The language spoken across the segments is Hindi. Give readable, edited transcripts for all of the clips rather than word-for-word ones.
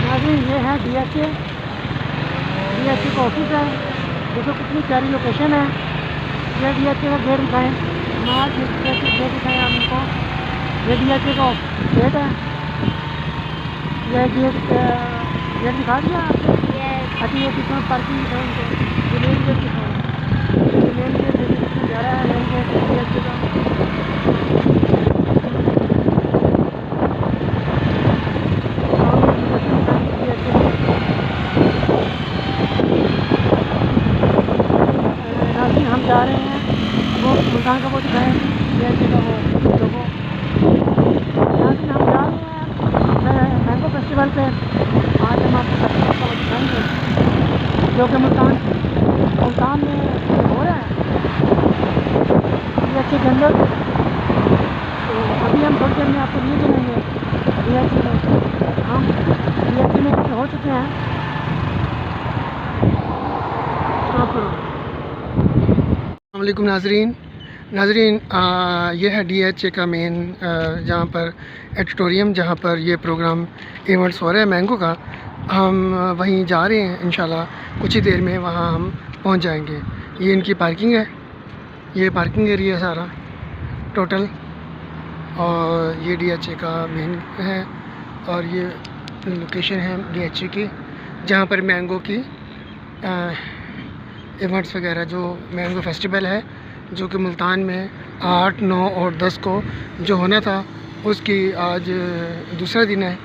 नाज़रीन ये है DHA का ऑफिस है। देखो कितनी प्यारी लोकेशन है। ये DHA का गेट दिखाएँ, आज गेट दिखाएँ आप इनको। ये DHA का गेट है। ये गेट दिखा दिया आपको। अच्छा ये कितना पार्किंग दिखाएँ इनको। ये मेन गेट दिखाएँ। ये मेन गेट देखिए कितना प्यारा है। मेन गेट DHA का। हम जा रहे हैं वो मुल्तान का वो दिखाएँ DHA का वो लोगो। यहाँ से हम जा रहे हैं मैंगो फेस्टिवल पे। आज हम आपको फेस्टिवल का वो दिखाएँगे जो कि मुल्तान में हो रहा है DHA के अंदर। तो अभी हम थोड़ी देर में आपको लिए चलेंगे DHA में। हम DHA में हो चुके हैं। अस्सलामुअलैकुम नाज़रीन, ये है DHA का मेन जहाँ पर एडिटोरियम, जहाँ पर ये प्रोग्राम इवेंट्स हो रहा है मैंगो का। हम वहीं जा रहे हैं इंशाल्लाह कुछ ही देर में वहाँ हम पहुँच जाएंगे। ये इनकी पार्किंग है, ये पार्किंग एरिया सारा टोटल, और ये DHA का मेन है। और ये लोकेशन है DHA की जहाँ पर मैंगो की इवेंट्स वगैरह, जो मैंगो फेस्टिवल है जो कि मुल्तान में 8, 9 और 10 को जो होना था, उसकी आज दूसरा दिन है।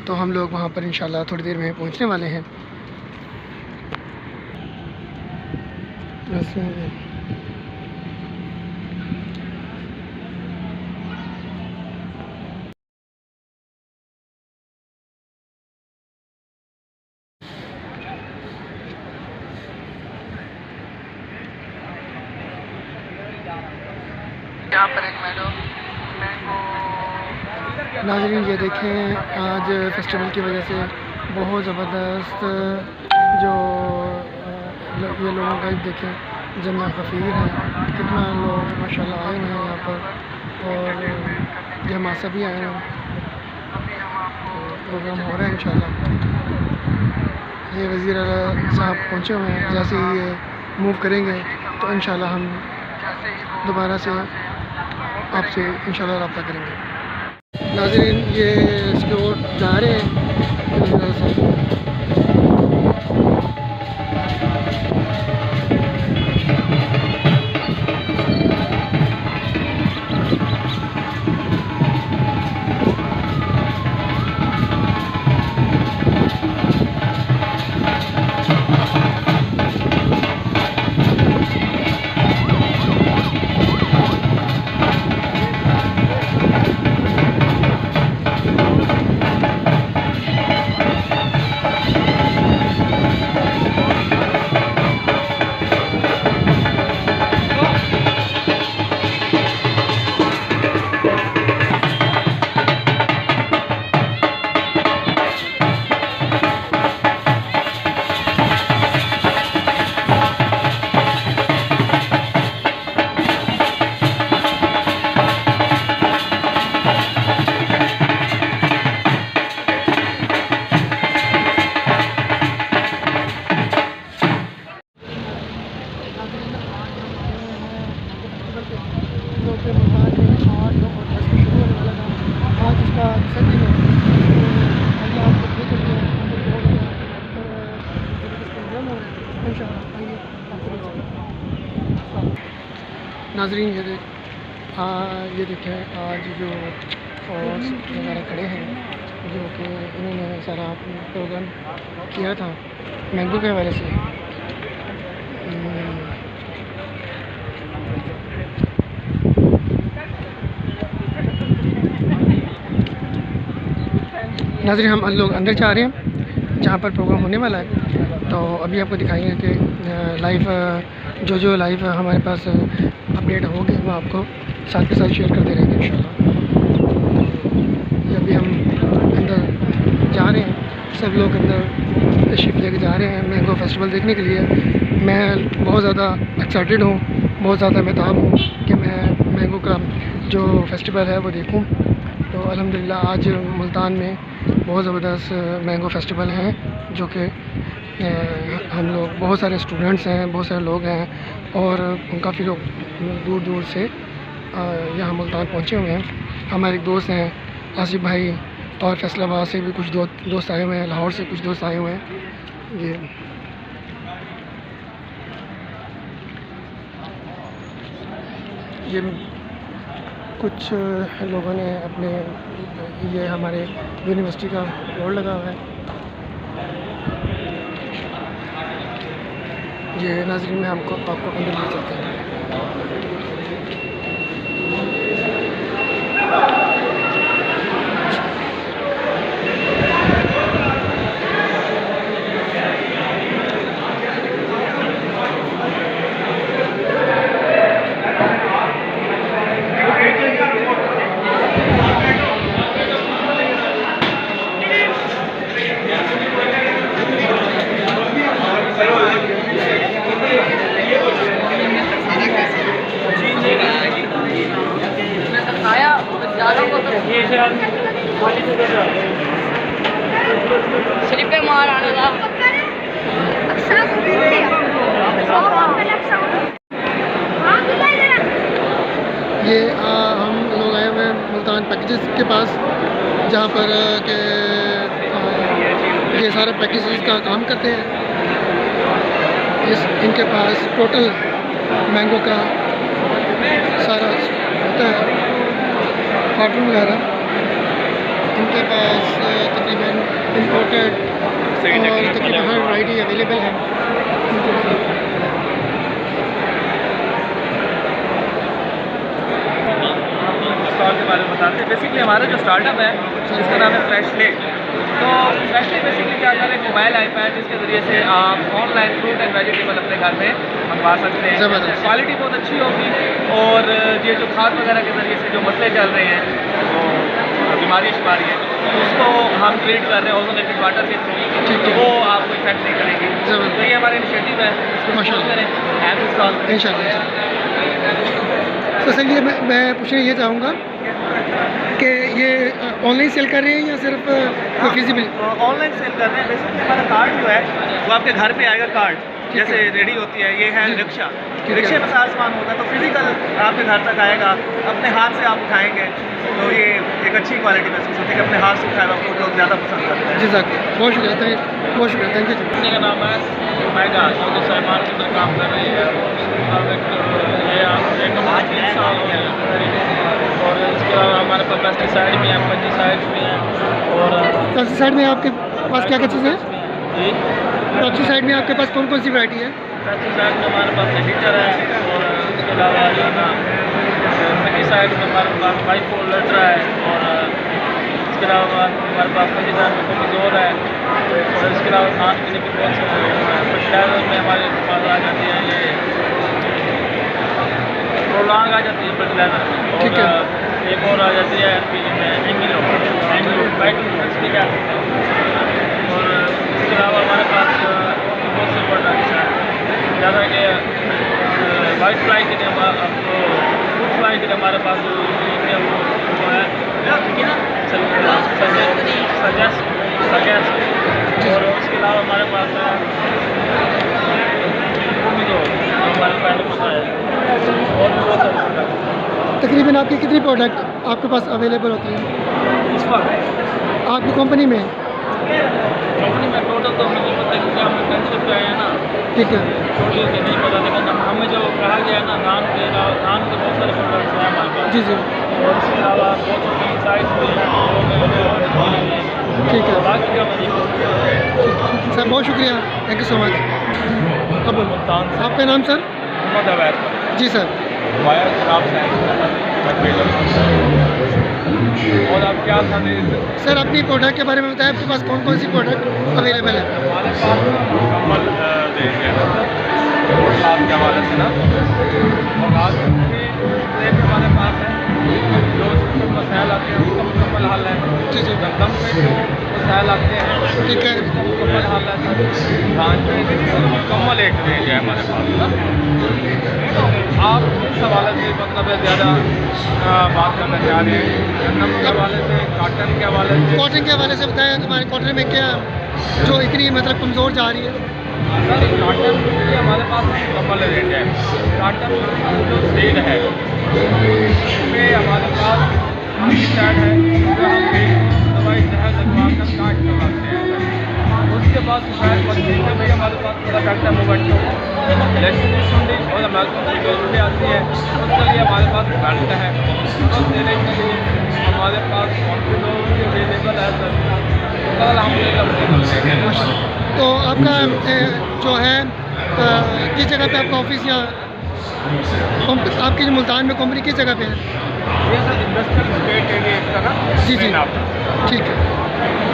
तो हम लोग वहाँ पर इंशाल्लाह थोड़ी देर में पहुँचने वाले हैं। यहाँ पर एक मैंगो नाज़रीन ये देखें, आज फेस्टिवल की वजह से बहुत ज़बरदस्त जो ये लोगों का देखें जमा खफीर है, कितना लोग माशाल्लाह आए हैं यहाँ पर। और ये हमासा भी आए हैं। तो प्रोग्राम हो रहा है इंशाल्लाह। ये वज़ीर आला साहब पहुँचे हुए हैं। जैसे ही ये मूव करेंगे तो इंशाल्लाह हम दोबारा से आपसे इंशाल्लाह रब्ता करेंगे। नाज़रीन ये इसकी ओर जा रहे हैं। नाज़रीन ये देखें आज जो फोर्स वगैरह खड़े हैं, जो कि इन्होंने सारा प्रोग्राम किया था मैंगो के हवाले से। नाज़रीन हम लोग अंदर जा रहे हैं जहाँ पर प्रोग्राम होने वाला है। तो अभी आपको दिखाएंगे कि लाइव जो लाइव हमारे पास अपडेट होगी वो आपको साथ के साथ शेयर करते रहेंगे इंशाल्लाह। अभी हम अंदर जा रहे हैं, सब लोग अंदर तशरीफ़ लेके जा रहे हैं मैंगो फेस्टिवल देखने के लिए। मैं बहुत ज़्यादा एक्साइटेड हूँ, बहुत ज़्यादा बेताब हूँ कि मैं मैंगो का जो फेस्टिवल है वो देखूँ। तो अल्हम्दुलिल्लाह आज मुल्तान में बहुत ज़बरदस्त मैंगो फेस्टिवल है, जो कि हम लोग बहुत सारे स्टूडेंट्स हैं, बहुत सारे लोग हैं और काफ़ी लोग दूर दूर से यहाँ मुल्तान पहुँचे हुए हैं। हमारे एक दोस्त हैं आसिफ भाई, और फैसलाबाद से भी कुछ दोस्त आए हुए हैं, लाहौर से कुछ दोस्त आए हुए हैं। ये कुछ लोगों ने अपने, ये हमारे यूनिवर्सिटी का बोर्ड लगा हुआ है। ये नाज़रीन में आपको अंदर ले चलते हैं। स्लिप मार आने का ये हम लोग आए हुए हैं मुल्तान पैकेजेस के पास, जहाँ पर के ये सारे पैकेजेस का काम करते हैं। इनके पास टोटल मैंगो का सारा होता है, कॉटन वगैरह। इनके पास तकरीबन इम्पोर्टेड और तकरीबन हर वैरायटी अवेलेबल है। स्टॉल के बारे में बताते हैं। बेसिकली हमारा जो स्टार्टअप है इसका नाम है फ्रेशले। तो फ्रेशले बेसिकली क्या कर रहे हैं, मोबाइल आईपैड जिसके ज़रिए से आप ऑनलाइन फ्रूट एंड वेजिटेबल अपने घर में मंगवा सकते हैं। क्वालिटी बहुत अच्छी होगी और ये जो खाद वगैरह के ज़रिए से जो मसले चल रहे हैं, वो बीमारी शुमारी है, उसको हम ट्रीट कर रहे हैं ओजोनेटेड वाटर के थ्रू, तो वो आपको इफेक्ट नहीं करेंगे। तो ये हमारा इनिशिएटिव है, इसको सपोर्ट करें, ऐप इंस्टॉल करें इंशाल्लाह। तो सर ये मैं पूछना ये चाहूँगा कि ये ऑनलाइन सेल कर रहे हैं या सिर्फ फिजिबल? ऑनलाइन सेल कर रहे हैं। बेसिकली हमारा कार्ड जो है वो आपके घर पे आएगा, कार्ड जैसे रेडी होती है। ये है रिक्शा, रिक्शे में सारा सामान होता है, तो फिजिकल आपके घर तक आएगा, अपने हाथ से आप उठाएंगे, तो ये एक अच्छी क्वालिटी महसूस होती है कि अपने हाथ से उठाए हुआ फूड लोग ज़्यादा पसंद करते हैं। जी सर, बहुत शुक्रिया, बहुत शुक्रिया, थैंक यू। कंपनी का नाम है मैगा, जो कि सामान के अंदर काम कर रही है। ये कंपनी 3 साल हो गए, और इसके अलावा हमारे पास पेस्टिसाइड भी है, फंजीसाइड भी हैं। और पेस्टिसाइड में आपके पास क्या क्या चीज़ें हैं? जी, पेस्टिसाइड में आपके पास कौन कौन सी वैरायटी है? पेस्टिसाइड में हमारे पास एडिटर है, और इसके अलावा जो है ना फंजीसाइड में हमारे पास 5-4 लेटर है, और इसके अलावा हमारे पास फंजीसाइड में कमज़ोर है, और इसके अलावा खान पीने की बहुत से फर्टिलाइजर में हमारे पास आ जाती है, ये प्रोलॉन्ग आ जाती है फर्टिलाइजर में, और एक और आ जाती है एलपीजी में एंगिलो बाइटोस्टिक एसिड। और इसके अलावा हमारे पास बहुत से प्रोडक्ट्स हैं, ज़्यादा कि वाइट फ्लाई के लिए आपको फ्रूट फ्लाई के लिए हमारे पास जो है वो है सजेस्ट। और उसके अलावा हमारे पास है हमारे पहले होता है, और भी बहुत सारे प्रोडक्ट। तकरीबन आपकी कितनी प्रोडक्ट आपके पास अवेलेबल होती हैं इस वक्त आपकी कंपनी में? कंपनी में टोटल तो मुझे पता है, क्योंकि हम इंटर्नशिप पे आए हैं ना, ठीक है, टोटल के नहीं पता, लेकिन हमें जो कहा गया है ना, धान के बहुत सारे प्रोडक्ट्स हैं हमारे पास। जी जी, और इसके अलावा बहुत सारी साइज भी हैं, ठीक है बाकी का सर, बहुत शुक्रिया, थैंक यू सो मच। अब आपका नाम सर? मोहम्मद अवैध जी सर। वाया जनाब साहब। और आप क्या था सर अपनी प्रोडक्ट के बारे में बताएं, आपके पास कौन कौन सी प्रोडक्ट अवेलेबल है? हमारे पास मुकम्मल रेंज है आपके हवाले से ना, और आज भी रेट हमारे पास है, जो मसाइल आते हैं उसका मुकम्मल मुकम्मल हल है। जी जी दम पे जो मसाइल आते हैं ठीक है। उसका मुकम्मल हल है सर। धान पे मुकम्मल एक रेंज है हमारे पास सर। तो आप इस हवाले से मतलब ज़्यादा बात करना चाह रहे हैं गंदम के हवाले से, काटन के हवाले से? कॉटन के हवाले से बताएं, तुम्हारे कॉटन में क्या जो इतनी मतलब कमज़ोर जा रही है? सर काटन की हमारे पास मुकम्मल रेंज है। काटन जो सेल है उसमें हमारे पास साइड है जो हम दवाई जहर लगवा कर काट करवाते हैं सर। उसके बाद शायद बच्चे का भी हमारे पास प्रोडक्ट है मोबाइल लेकिन और हमारे पास बेल्ट भी आती है, उसके लिए हमारे पास बेल्ट है। तो देने के लिए हमारे पास कॉन्फिडो भी अवेलेबल है सर। कल हम तो आपका जो है किस जगह पे आपका ऑफिस या आपकी जो मुल्तान में कंपनी किस जगह पे है? ये सर इंडस्ट्रियल स्टेट एरिया इसका ना। जी जी ठीक है,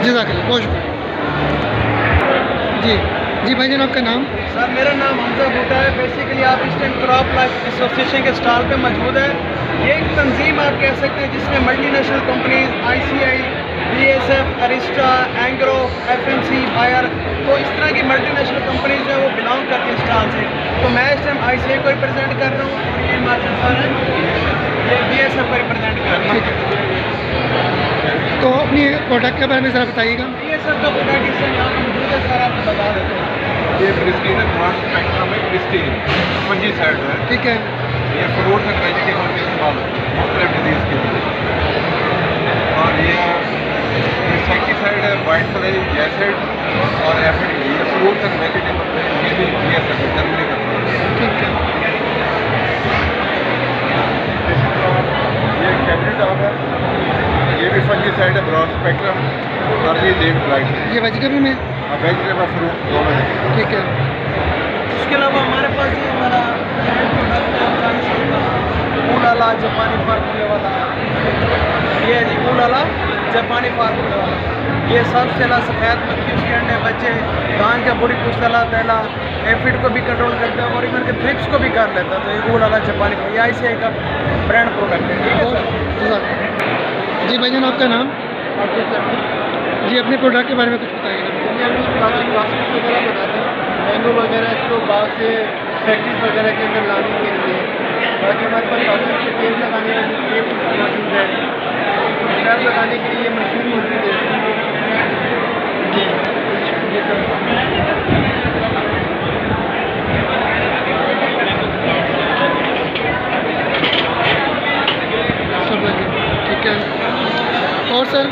जज़ाकल्लाह, बहुत शुक्रिया। जी जी भाईजान, आपका नाम? सर मेरा नाम हमजा भुट्टा है। बेसिकली आप ईस्टर्न क्रॉप लाइफ एसोसिएशन के स्टॉल पे मौजूद है। ये एक तंजीम आप कह सकते हैं जिसमें multinational companies ICI, BASF, Arysta, Engro, FMC, Bayer, तो इस तरह की मल्टीनेशनल कंपनीज है वो बिलोंग करती हैं स्टॉल से। तो मैं इस टाइम ICI को रिप्रेजेंट कर रहा हूँ और ये मार्शल सर है, ये BASF को रिप्रेजेंट कर रहा हूँ। तो अपनी प्रोडक्ट के बारे में ज़रा बताइएगा। BASF का प्रोडक्ट इस टाइम यहाँ पर मौजूद है सर, आपको बता देते हैं। ये प्रिस्टीन है, ब्रॉड स्पेक्ट्रम में प्रिस्टीन फंजीसाइड है। ठीक है। ये फ्रूट एंड वेजिटेबल में इस्तेमाल होता है मुख्तलिफ डिजीज़ के लिए। और ये इंसेक्टिसाइड है, वाइट फ्लाई, जैसिड और एफिड के लिए। ये फ्रूट एंड वेजिटेबल में ये भी ये सब जर्मनी करता है। ठीक है। ये कैप्रिडॉन है, ये भी फंजीसाइड है, broad spectrum early late blight. ये वेजिटेबल में? वेजिटेबल फ्रूट दोनों है। ठीक है। उसके अलावा हमारे पास ये हमारा ऊलाला जापानी फार्मूले वाला, ये है जी ऊलाला जापानी फार्मूले वाला। ये सबसे ज़्यादा सफ़ेद मक्खी, उसके अंडे बच्चे, धान का बुरी पुस्तला तैला, एफिड को भी कंट्रोल करता है और इवन के थ्रिप्स को भी कर लेता है। तो ये ऊलाला जापानी, ये ICI का ब्रांड प्रोडक्ट है। ठीक है सर। जी भाईजान, आपका नाम? जी अपने प्रोडक्ट के बारे में कुछ बताइएगा। प्लास्टिक वगैरह बनाते हैं, मैंगो वगैरह इसको बाग से फैक्ट्रीज वगैरह के अंदर लाने के लिए। बाकी हमारे पास प्लास्टिक के तेल लगाने के लिए मौजूद है, स्क्रैप लगाने के लिए मशीन मौजूद है। जी ये सब सब लगे। ठीक है। और सर?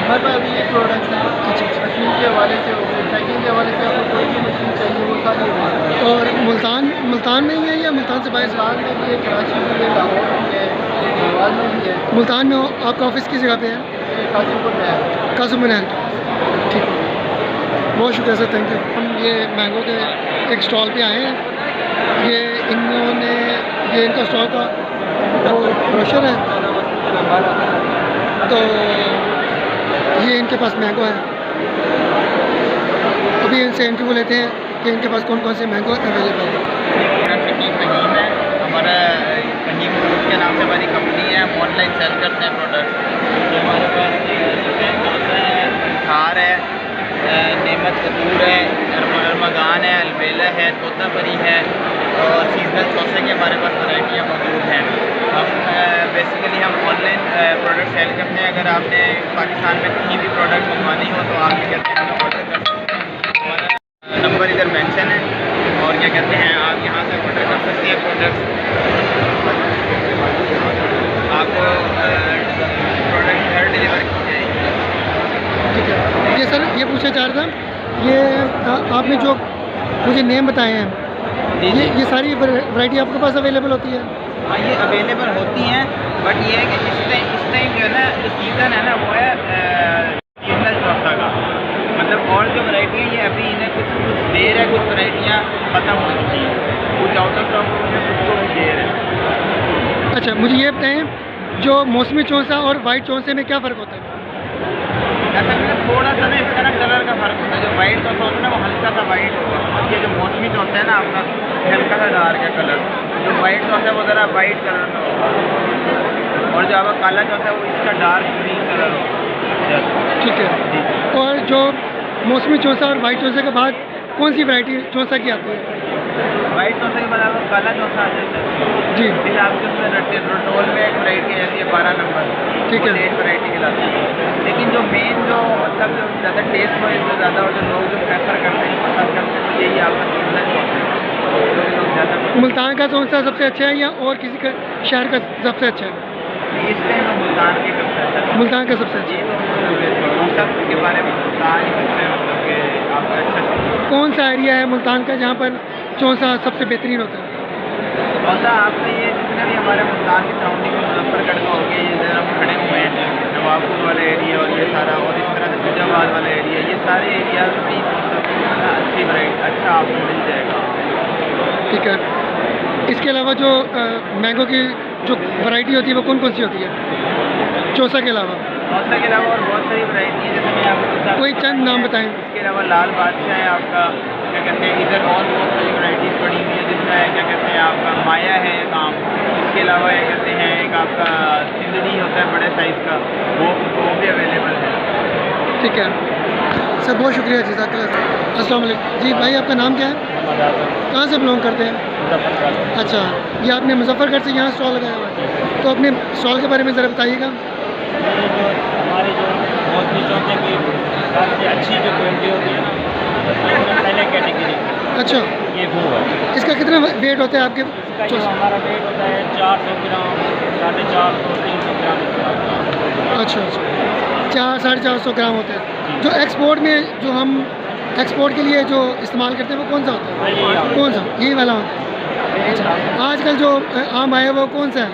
हमारे पास अभी ये प्रोडक्ट है। अच्छा, मशीन के हवाले से हो गए, पैकिंग के हवाले से आपको कोई भी मशीन चाहिए वो सारी हो गई। और मुल्तान में ही है या मुल्तान से बाहर? मुल्तान में भी है, कराची में भी है, लाहौर में भी है, इस्लामाबाद में भी है। मुल्तान में आपका ऑफिस किस जगह पे है? ये कासिमपुर में है। कासिम नहर के। ठीक है, बहुत शुक्रिया सर, थैंक यू। हम ये मैंगो के एक स्टॉल पे आए हैं। ये इन्होंने ये इनका स्टॉल का वो ब्रोशर है, तो ये इनके पास मैंगो है। अभी इनसे इंटरव्यू लेते हैं कि इनके पास कौन कौन से मैंगो अवेलेबल है। मेरा फहीम है, हमारा फहीम फ्रूट के नाम से हमारी कंपनी है। हम ऑनलाइन सेल करते हैं प्रोडक्ट। तो हमारे पास सफ़ेद कोसा है, खार है, नेमत कपूर है, अरमगान है, अलबेला है, तोतापरी है और सीजनल चौसे की हमारे पास वैराइटियाँ मौजूद हैं। हम बेसिकली हम ऑनलाइन प्रोडक्ट सेल करते हैं। अगर आपने पाकिस्तान में कहीं भी प्रोडक्ट मंगवानी हो तो आप क्या कहते हैं हमें ऑर्डर कर सकते हैं। हमारा नंबर इधर मेंशन है और क्या कहते हैं आप यहाँ से ऑर्डर कर सकते हैं प्रोडक्ट। आपको प्रोडक्ट घर डिलीवर की जाएगी। ठीक है। ये सर ये पूछना चाह रहा था, ये आपने जो मुझे नेम बताए हैं, ये सारी वैरायटी आपके पास अवेलेबल होती है? हाँ, ये अवेलेबल होती हैं, बट ये है कि इस टाइम जो है ना जो सीज़न है ना वो है सीजनल चौथा का। मतलब और जो वैरायटी है ये अभी इन्हें कुछ देर है, कुछ वैरायटियाँ ख़त्म हो चुकी हैं, कुछ आउट ऑफ स्टॉक हो गई हैं, कुछ को भी देर है। अच्छा, मुझे ये बताएं जो मौसमी चौसा और वाइट चौसे में क्या फ़र्क होता है? असल में थोड़ा सा ना इसका ना कलर का फ़र्क होता है। जो वाइट चौसा होता है ना वो हल्का सा वाइट होगा, और ये जो मौसमी चौसा है ना आपका हल्का सा डार्क है कलर। जो वाइट चौसा है वो ज़रा वाइट कलर का होगा और जो आपका काला चौसा है वो इसका डार्क ग्रीन कलर होगा। ठीक है। और जो मौसमी चौसा और वाइट चौसे के बाद कौन सी वैरायटी चौसा की आती है? वाइट चौसे के बाद आपको काला चौसा आ जाता है जी फिर आपके उसमें रोटोल में एक वैरायटी आती है 12 नंबर, ठीक है। लेट वैरायटी कहलाती है। लेकिन जो मेन जो मतलब जो ज़्यादा टेस्ट वाइज जो ज़्यादा और जो लोग जो प्रेफर करते हैं पसंद करते हैं तो यही आपका सीजनल चौसा है जो लोग ज़्यादा मुल्तान का चौसा सबसे अच्छा है या और किसी का शहर का सबसे अच्छा है? इस टाइम में मुल्तान के सबसे अच्छा है। मुल्तान का सबसे अच्छा ये तो सब के बारे में मुल्तान ही सबसे मतलब कि आपका अच्छा से कौन सा एरिया है मुल्तान का जहाँ पर चौसा सबसे बेहतरीन होता है? चौसा आपका ये जितने भी हमारे मुल्तान की सराउंडिंग में मुजफ्फरगढ़ का हो गया ये इधर हम खड़े हुए हैं नवाबपुर वाले एरिया और ये सारा और इस तरह से फैजाबाद वाला एरिया ये सारे एरिया भी मतलब अच्छी वैरायटी अच्छा आपको मिल जाएगा। ठीक है। इसके अलावा जो मैंगो की जो वैरायटी होती है वो कौन कौन सी होती है चौसा के अलावा? चौसा के अलावा और बहुत सारी वैरायटी है जैसे मैं आपको बता कोई चंद नाम बताएं। इसके अलावा लाल बादशाह है आपका क्या कहते हैं इधर और बहुत सारी वैरायटीज़ पड़ी हुई है जिसमें क्या कहते हैं आपका माया है एक आम, इसके अलावा क्या कहते हैं एक आपका सिंदड़ी होता है बड़े साइज़ का वो भी अवेलेबल है। ठीक है सर, बहुत शुक्रिया जज़ाकल्लाह। अस्सलाम वालेकुम जी भाई, आपका नाम क्या है? कहाँ से बिलोंग करते हैं? अच्छा, ये आपने मुजफ्फरगढ़ से यहाँ स्टॉल लगाया हुआ है, तो अपने स्टॉल के बारे में ज़रा बताइएगा। हमारे जो मौसमी चौसे की सबसे अच्छी जो क्वालिटी होती है ना उसमें पहले कैटेगरी अच्छा, ये वो है। इसका कितना वेट होता है आपके इसका जो चौसे? हमारा वेट होता है 400 ग्राम 450 300 ग्राम। अच्छा अच्छा, 400-450 ग्राम होता है। जो एक्सपोर्ट में जो हम एक्सपोर्ट के लिए जो इस्तेमाल करते हैं वो कौन सा होता है? कौन सा? यही वाला होता है। अच्छा, आजकल जो आम आया वो कौन सा है?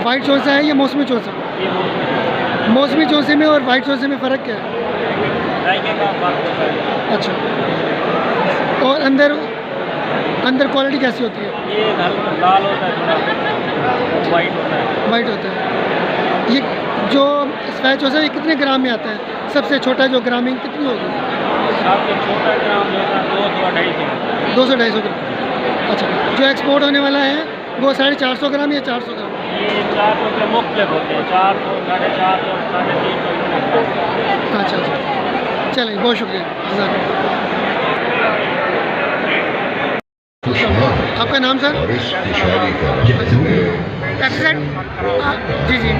वाइट चौसा है या मौसमी चौसा? ये मौसमी चौसे में और वाइट चौसे में फ़र्क क्या है? जायके का फर्क होता है। अच्छा, और अंदर क्वालिटी कैसी होती है? ये हल्का लाल होता है, थोड़ा वाइट होता है। वाइट होता है। ये जो स्पैच चौसा है ये कितने ग्राम में आता है? सबसे छोटा जो ग्रामिंग कितनी होगी? सबसे छोटा ग्राम जो होता है 200-250 200-250 ग्राम। अच्छा, जो एक्सपोर्ट होने वाला है वो 450 ग्राम या 400 ग्राम? ये 400 के मुख्तलिफ होते हैं, 400 450 350। अच्छा अच्छा, चलिए बहुत शुक्रिया जज़ाकल्लाह। आपका नाम सर? एफसेट? जी जी।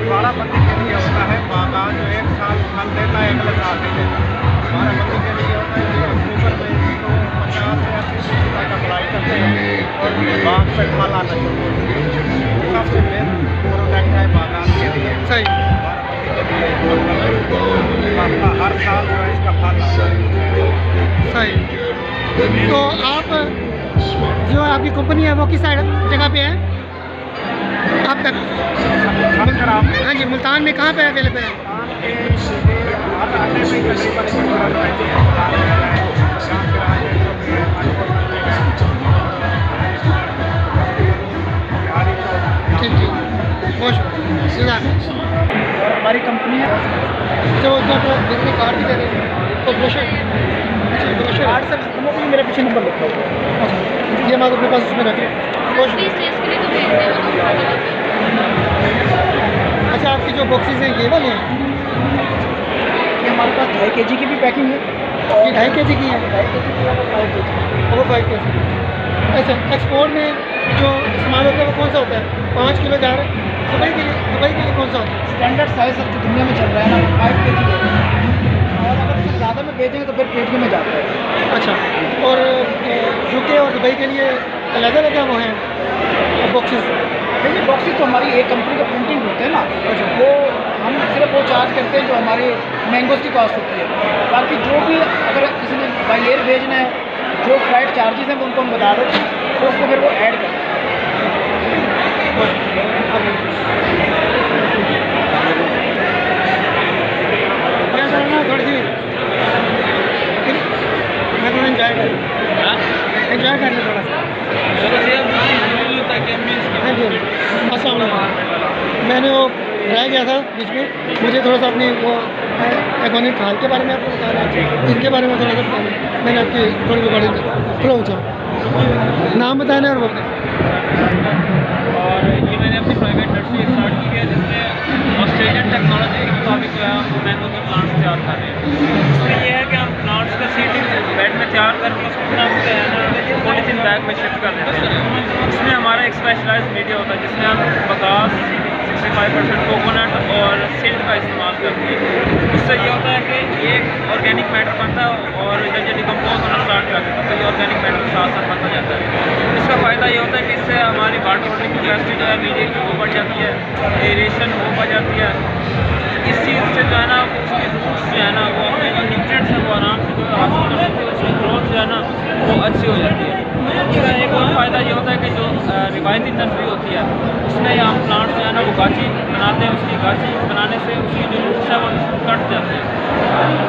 बाराबंदी के लिए होता है बागान जो एक साल फल देता है अगले साल नहीं देता। बाराबंदी के लिए होता है कि अक्टूबर में इसको 50 से 80 का अप्लाई करते हैं और बाग पे फल आना शुरू होता है। सबसे मेन प्रोडक्ट है बागान के लिए सही। बाराबंदी के लिए आपका हर साल जो है इसका फल आता है। सही। तो आप जो आपकी कंपनी है वो किस साइड जगह पे है? आप तक हाँ जी, मुल्तान में कहाँ पे अवेलेबल है? ठीक ठीक, बहुत शुक्रिया। और हमारी कंपनी है जो बिजली कार्ड भी दे रहे हैं तो ब्रोशर। अच्छा, ब्रोशर कार्ड सर खत्म भी मेरे पीछे नंबर लिखा हुआ है। अच्छा, ये हमारे अपने पास उसमें रखें। बहुत शुक्रिया। अच्छा, आपकी जो बॉक्सेस हैं ये वाले हैं? ये हमारे पास 2.5 kg की भी पैकिंग है। ये 2.5 kg की है? 2.5 kg की और 5 kg। वो 5 kg। अच्छा, एक्सपोर्ट में जो इस्तेमाल होता है वो कौन सा होता है? 5 किलो जा रहा है। दुबई के लिए कौन सा होता है? स्टैंडर्ड साइज सब जो दुनिया में चल रहा है ना 5 kg है। और अगर इससे ज़्यादा में बेचेंगे तो फिर केजी में जाता है। अच्छा, और यूके और दुबई के लिए अलग-अलग वो हैं बॉक्सेस? देखिए बॉक्सेस तो हमारी एक कंपनी का प्रिंटिंग होते हैं ना, वो हम सिर्फ वो चार्ज करते हैं जो हमारे मैंगोज़ की कॉस्ट होती है। बाकी जो भी अगर किसी ने बाई एयर भेजना है जो फ्लाइट चार्जेस हैं वो उनको हम बता देते हैं तो उसको फिर वो ऐड करते हैं। मैं करना थोड़ी सी मैं थोड़ा एंजॉय कर ले थोड़ा सा। हाँ जी, अस्सलाम वालेकुम। मैंने वो रह गया था बीच में, मुझे थोड़ा सा अपनी वो इकोनॉमिक हाल के बारे में आपको बताना है, इनके बारे में थोड़ा सा बताना है। मैंने आपकी थोड़ी रिकॉर्डिंग थोड़ा ऊँचा नाम बताना है और वो बताएं। और ये मैंने अपनी प्राइवेट नर्सरी स्टार्ट की है जिसमें ऑस्ट्रेलियन टेक्नोलॉजी के मुताबिक जो है हम मैंगो के प्लांट्स तैयार कर रहे हैं। इसमें यह है कि हम प्लांट्स का सीडिंग बेड में तैयार करके उसको अपना जो है ना पॉलीथीन बैग में शिफ्ट कर देते हैं। इसमें हमारा एक स्पेशलाइज्ड मीडिया होता है जिसमें हम बगास 65% कोकोनट और सिल्ट का इस्तेमाल करते हैं। उससे ये होता है कि एक ऑर्गेनिक मैटर बनता है और जब ये डिकम्पोज होना स्टार्ट कर देता है तो ये ऑर्गेनिक मैटर साथ साथ बनता जाता है। इसका फ़ायदा ये होता है कि इससे हमारी वाटर होल्डिंग कैपेसिटी जो है मीडिया की वो बढ़ जाती है, एरेशन वो बढ़ जाती है। इस चीज़ से जो है ना उसकी रूट्स जो है ना वो अपने जो न्यूट्रिएंट्स हैं वो आराम से जो है हासिल कर सकती है, उसकी ग्रोथ जो है ना वो अच्छी हो जाती है। इसका एक और फ़ायदा ये होता है कि जो रिवायती नर्सरी होती है उसमें हम प्लांट जो है ना वो गाची बनाते हैं, उसकी गाची बनाने से उसकी जो रूट्स है वो कट जाते हैं।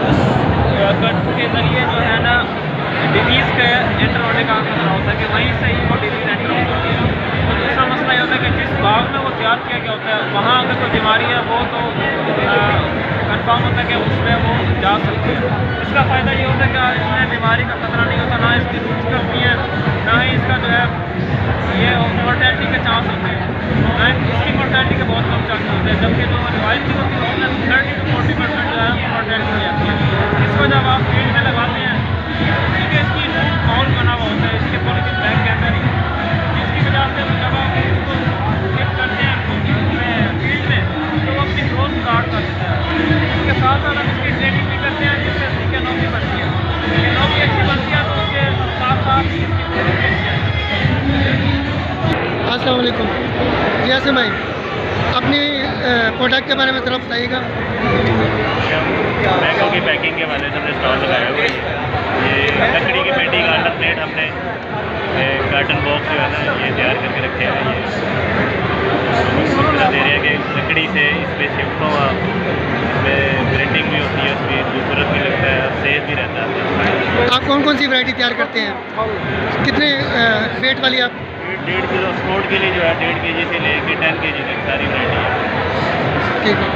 उस कट के ज़रिए जो है ना डिजीज़ के एंटर होने का खतरा होता है कि वहीं से ही वो डिजीज़ एंटर हो सकती है। तो दूसरा मसला ये होता है कि जिस बाग में वो तैयार किया गया होता है वहाँ अगर कोई बीमारी है वो तो कंफर्म होता है कि उसमें वो जा सकती है। इसका फ़ायदा ये होता है कि इसमें बीमारी का खतरा नहीं होता, ना इसकी रूट्स करती हैं, ना ही इसका जो है ये मोर्टेलिटी के चांस होते हैं, ना इसकी मोर्टेलिटी के बहुत कम चांस होते हैं। जबकि जो रिवायती होती है उसमें 30 to 40% जो है मोर्टेलिटी हो जाती है। इसको जब आप फील्ड में लगाते हैं क्योंकि इसकी माहौल बना हुआ होता है इसके पॉलीथीन बैग के अंदर ही, जिसकी वजह से जब आप इसको शिफ्ट करते हैं फील्ड में तो वो अपनी ग्रोथ स्टार्ट कर देता है। इसके साथ साथ हम इसकी ट्रेनिंग भी करते हैं जिससे इसकी कैनोपी बनती है। कैनोपी अच्छी बनती है तो उसके साथ साथ इसकी ग्रोथ भी अच्छी है। अस्सलाम वालेकुम। यासिम भाई, अपनी प्रोडक्ट के बारे में थोड़ा बताइएगा। मैंगो की पैकिंग के वाले से हमने स्टॉल लगाया हुआ है। ये लकड़ी की पेंटिंग अंडर प्लेट हमने कार्टन बॉक्स जो है ना ये तैयार करके रखे हैं। ये सुविधा दे रहे हैं कि लकड़ी से इस पर शिफ्ट हुआ, इसमें प्रिंटिंग भी होती है, उसकी खूबसूरत भी लगता है और सेफ भी रहता है। आप कौन कौन सी वैरायटी तैयार करते हैं? कितने वेट वाली आप? 1.5 किलो एक्सपोर्ट के लिए जो है 1.5 kg से लेके 10 kg तक सारी वैरायटी है। ठीक है,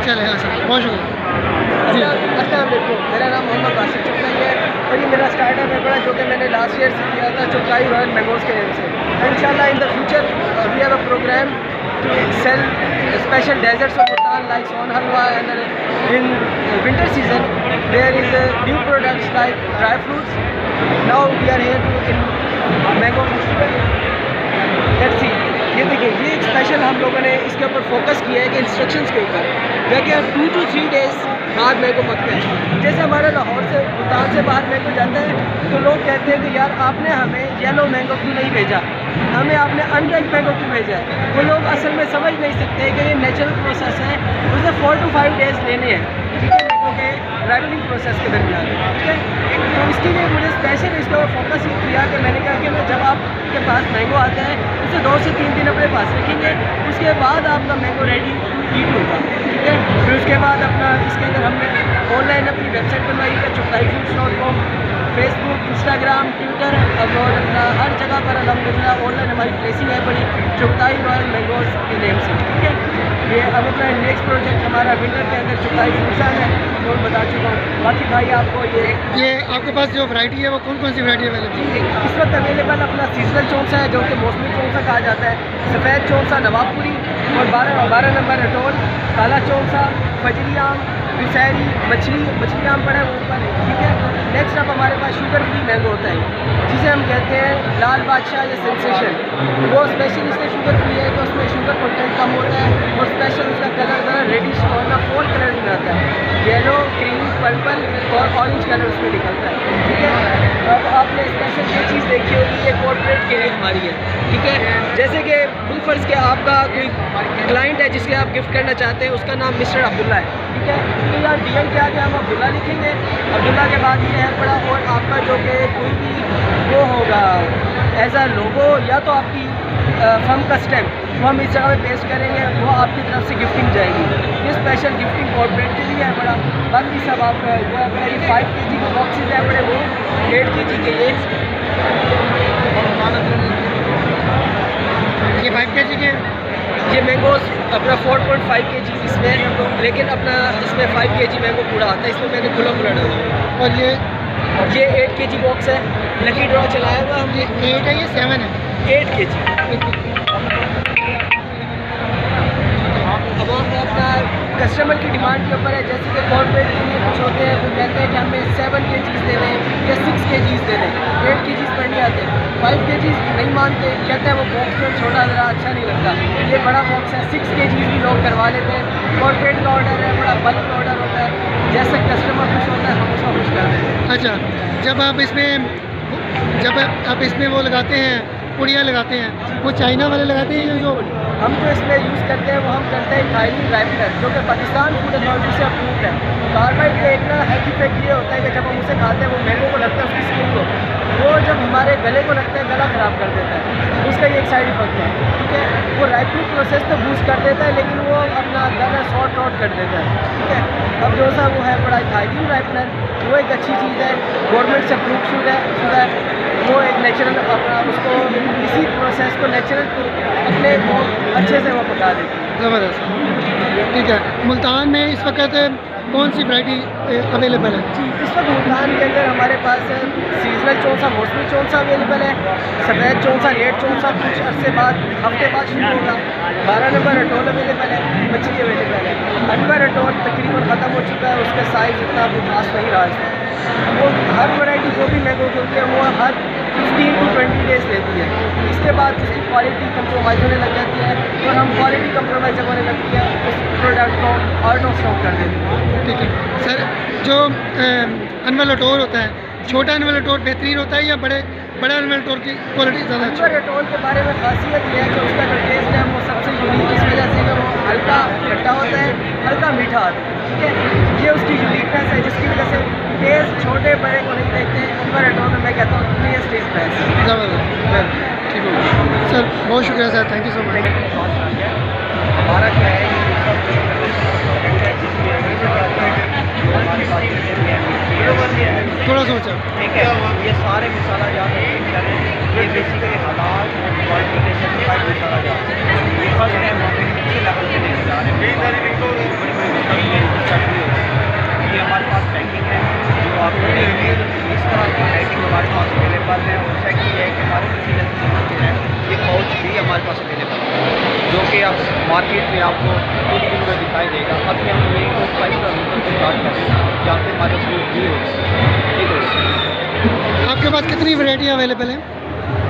चले बहुत शुक्रिया जी। अस्सलाम वालेकुम, मेरा नाम मोहम्मद बासित चुकाई है और ये मेरा स्टार्टअप है बड़ा जो कि मैंने लास्ट ईयर से किया था चुकाई रॉयल मैंगोज़ के नेम से। इंशाल्लाह in the future we have a program to sell special desserts of Bhutan like Son Halwa, and in winter season there is new products like dry fruits. Now we are here to in mango festival. Let's see, ये देखिए ये एक स्पेशल हम लोगों ने इसके ऊपर फोकस किया है कि इंस्ट्रक्शंस के ऊपर देखिए 2 to 3 days बाद मैंगो पकते हैं। जैसे हमारे लाहौर से भूटान से बाहर मैंगो जाता है तो लोग कहते हैं कि यार आपने हमें येलो मैंगो क्यों नहीं भेजा, हमें आपने अनराइप मैंगो क्यों भेजा है। वो लोग असल में समझ नहीं सकते कि ये नेचुरल प्रोसेस है, उसे 4 to 5 days लेने हैं, ठीक है, मैंगो के राइपनिंग प्रोसेस के दरमियान, ठीक है। तो इसके लिए मुझे स्पेशल इसके ऊपर फोकस ये किया कि मैंने कहा कि जब आपके पास मैंगो आता है उसे 2 से 3 दिन अपने पास रखेंगे, उसके बाद आपका मैंगो रेडी टू ईट होगा, ठीक है। फिर उसके बाद अपना इसके अंदर हमने ऑनलाइन अपनी वेबसाइट बनवाई है chukaifruits.com, फेसबुक, इंस्टाग्राम, ट्विटर और अपना हर जगह पर अल्हम्दुलिल्लाह ऑनलाइन हमारी प्लेसिंग है बड़ी चुकाई रॉयल मैंगोज़ के नेम से, ठीक है। ये अब अपना नेक्स्ट प्रोजेक्ट हमारा विंटर के अंदर चुकाई फ्रूट्स है वो बता चुका हूँ। बाकी भाई आपको ये आपके पास जो वैरायटी है वो कौन कौन सी वैरायटी अवेलेबल है? इस वक्त अवेलेबल अपना सीजनल चौंसा है जो कि मौसमी चौंसा कहा जाता है, सफ़ेद चौंसा, नवाबपुरी और 12 नंबर रटोल, काला चौंसा, फजरी आम, दुशहरी, मछली आम पड़ा है वो ऊपर, ठीक है। नेक्स्ट अब हमारे पास शुगर फ्री मैंगो होता है जिसे हम कहते हैं लाल बादशाह या सेंसेशन। वो स्पेशल इसलिए शुगर फ्री है कि उसमें शुगर कंटेंट कम होता है और स्पेशल उसका कलर ज़रा रेडिश और ना 4 कलर में आता है, येलो, ग्रीन, पर्पल और ऑरेंज कलर उसमें निकलता है, ठीक है। अब आपने स्पेशल ये चीज़ देखी होगी ये कॉर्पोरेट के लिए हमारी है, ठीक है। जैसे कि बिलफर्ज के आपका कोई क्लाइंट है जिसके आप गिफ्ट करना चाहते हैं, उसका नाम मिस्टर अब्दुल्ला है, ठीक है। तो यार DM के आगे हम अब्दुल्ला लिखेंगे, अब्दुल्ला के बाद ये है पड़ा और आपका जो कि कोई भी वो होगा एज अ लोगो या तो आपकी फर्म का स्टैम्प वो हम इस जगह पे पेस्ट करेंगे, वो आपकी तरफ से गिफ्टिंग जाएगी। ये स्पेशल गिफ्टिंग कॉर्पोरेट के लिए है बड़ा। बाकी सब आप वो अपना ये 5 kg के बॉक्सेस है बड़े, वो 1.5 kg के ये 5 kg के ये मैंगोज़ अपना 4.5 kg इसमें, लेकिन अपना इसमें 5 kg मैंगो पूरा आता है, इसमें मैंने खुला डाला है। और ये 8 kg बॉक्स है, लकी ड्रॉ चलाया हुआ हमने। 8 है, ये 7 है। 8 kg। अब हम अपना कस्टमर की डिमांड के ऊपर है, जैसे कि कॉर्पोरेट के लिए कुछ होते हैं वो कहते हैं कि हमें 7 kg दे दें या 6 kg दे दें, 8 kg पर नहीं आते, 5 kg नहीं मानते, कहते हैं वो बॉक्स जो छोटा ज़रा अच्छा नहीं लगता, ये बड़ा बॉक्स है। 6 kg भी लोग करवा लेते हैं। कॉर्पोरेट का ऑर्डर है, बड़ा बल्क ऑर्डर होता है, जैसे कस्टमर खुश होता है हम उसको खुश कर देते हैं। अच्छा, जब आप इसमें वो लगाते हैं, पुड़िया लगाते हैं, वो चाइना वाले लगाते हैं जो हम जो इसमें यूज़ करते हैं वो हम करते हैं इथाइलिन राइपनर, जो कि पाकिस्तान फूड अथॉरिटी से अप्रूव्ड है। कार्बाइड का एक ना हेल्थ इफेक्ट ये होता है कि जब हम उसे खाते हैं वो मैंगो को लगता है उसकी स्किन को, वो जब हमारे गले को लगता है गला ख़राब कर देता है, उसका ये एक साइड इफेक्ट है। ठीक है, वो राइपनिंग प्रोसेस तो बूस्ट कर देता है लेकिन वो अपना गला शॉर्ट आउट कर देता है। ठीक है, अब जो सा वो है बड़ा इथाइलिन राइपनर, वो एक अच्छी चीज़ है, गवर्नमेंट से अप्रूव शुदा है, वो एक नेचुरल अपना उसको इसी प्रोसेस को नेचुरल अपने को अच्छे से वो पका देती है। ज़बरदस्त। ठीक है, मुल्तान में इस वक्त कौन सी वैरायटी अवेलेबल है? जी, इस वक्त मुल्तान के अंदर हमारे पास सीजनल चौंसा, मौसमी चौंसा अवेलेबल है, सफ़ेद चौंसा, लेट चौंसा कुछ अरसे बाद हफ्ते बाद शुरू होगा, 12 नंबर रटोल अवेलेबल है, मछली अवेलेबल है। 8 नंबर रटोल तकरीबन ख़त्म हो चुका है, उसका साइज़ इतना कोई खास नहीं रहा है। वो हर वैरायटी जो भी मैंगो की होती है वो हर 15 to 20 डेज़ लेती है, इसके बाद उसकी क्वालिटी कंप्रोमाइज़ होने लग जाती है और हम क्वालिटी कंप्रोमाइज़ जब होने लगती है उस प्रोडक्ट को आउट ऑफ स्टॉक कर देते हैं। ठीक है सर, जो अनवर लटोर होता है, छोटा अनवर लटोर बेहतरीन होता है या बड़ा अनवर लटोर की क्वालिटी ज़्यादा अच्छी अनवर रटोल के बारे में खासियत यह है कि उसका जो टेस्ट है वो सबसे यूनिक इस वजह से कि वो हल्का खट्टा होता है, हल्का मीठा आता है। ठीक है, ये उसकी यूनिकनेस है जिसकी वजह से टेस्ट छोटे बड़े को नहीं देखते हैं। अनवर रटोल में मैं कहता हूँ टेस्ट इज बेस्ट। ज़बरदस्त। ठीक है सर, बहुत शुक्रिया sir, thank you so much. हमारा क्या है थोड़ा सोचा। ठीक है, ये सारे मसाला जात ये बेसिकली हालात क्वालिटी के सर्टिफाइड मसाला जात ये फर्स्ट टाइम हम अच्छे लेवल पे लेके जा रहे हैं। ये हमारे पास पैकिंग है जो आपको देंगे, इस तरह की पैकिंग हमारे पास अवेलेबल है। और सेकंड ये है कि हमारे पास जो है ये पाउच भी हमारे पास अवेलेबल है जो कि आप मार्केट में आपको 2 किलो में दिखाई देगा। अभी हम ये को प्राइस और स्टार्ट करें जहाँ पे हमारे पास भी हो। आपके पास कितनी वैरायटी अवेलेबल है?